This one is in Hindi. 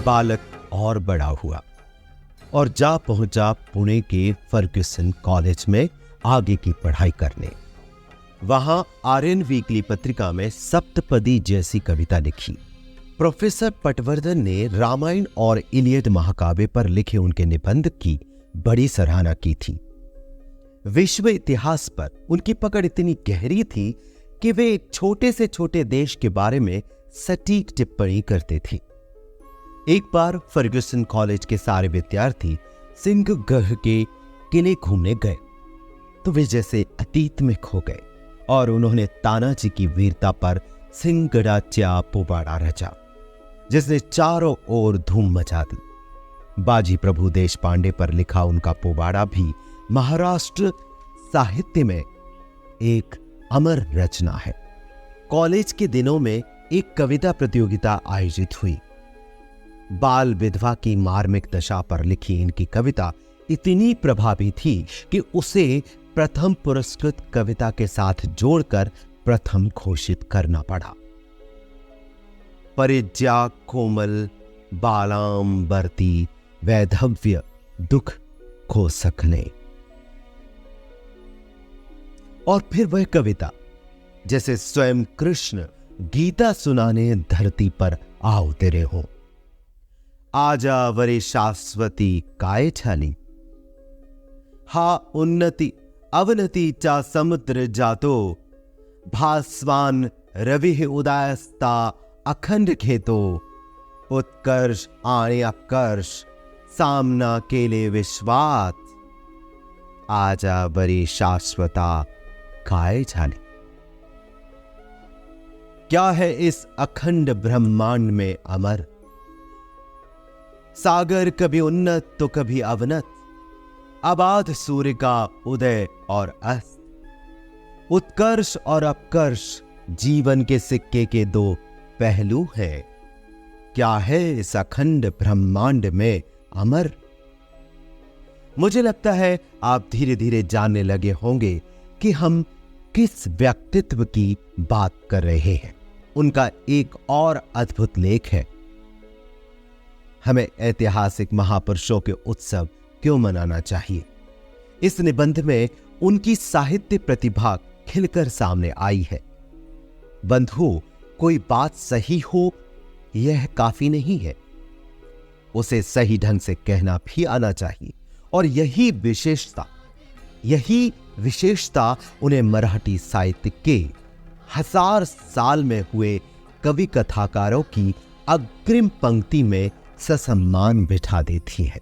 बालक और बड़ा हुआ और जा पहुंचा पुणे के फर्ग्यूसन कॉलेज में आगे की पढ़ाई करने। वहां आर्यन वीकली पत्रिका में सप्तपदी जैसी कविता लिखी। प्रोफेसर पटवर्धन ने रामायण और इलियड महाकाव्य पर लिखे उनके निबंध की बड़ी सराहना की थी। विश्व इतिहास पर उनकी पकड़ इतनी गहरी थी कि वे एक छोटे से छोटे देश के बारे में सटीक टिप्पणी करते थे। एक बार फर्ग्यूसन कॉलेज के सारे विद्यार्थी सिंहगढ़ के किले घूमने गए तो वे जैसे अतीत में खो गए और उन्होंने तानाजी की वीरता पर सिंहगढ़ाच्या पोवाड़ा रचा, जिसने चारों ओर धूम मचा दी। बाजी प्रभु देशपांडे पर लिखा उनका पोवाड़ा भी महाराष्ट्र साहित्य में एक अमर रचना है। कॉलेज के दिनों में एक कविता प्रतियोगिता आयोजित हुई। बाल विधवा की मार्मिक दशा पर लिखी इनकी कविता इतनी प्रभावी थी कि उसे प्रथम पुरस्कृत कविता के साथ जोड़कर प्रथम घोषित करना पड़ा। परिज्या कोमल बालाम बरती वैधव्य दुख खो सकने। और फिर वह कविता जैसे स्वयं कृष्ण गीता सुनाने धरती पर आ उतरे हो। आजा वरे शाश्वती काय छाली, हा उन्नति अवनति चा समुद्र जातो, भास्वान रवि उदयस्ता अखंड खेतो, उत्कर्ष आणे अपकर्ष सामना केले विश्वात, आजा बरी शाश्वता काय झाली। क्या है इस अखंड ब्रह्मांड में अमर, सागर कभी उन्नत तो कभी अवनत, अबाध सूर्य का उदय और अस्त, उत्कर्ष और अपकर्ष जीवन के सिक्के के दो पहलू हैं। क्या है इस अखंड ब्रह्मांड में अमर। मुझे लगता है आप धीरे धीरे जानने लगे होंगे कि हम किस व्यक्तित्व की बात कर रहे हैं। उनका एक और अद्भुत लेख है, हमें ऐतिहासिक महापुरुषों के उत्सव क्यों मनाना चाहिए। इस निबंध में उनकी साहित्य प्रतिभा खिलकर सामने आई है। बंधु, कोई बात सही हो यह काफी नहीं है, उसे सही ढंग से कहना भी आना चाहिए। और यही विशेषता उन्हें मराठी साहित्य के 1000 साल में हुए कवि कथाकारों की अग्रिम पंक्ति में ससम्मान बिठा देती है।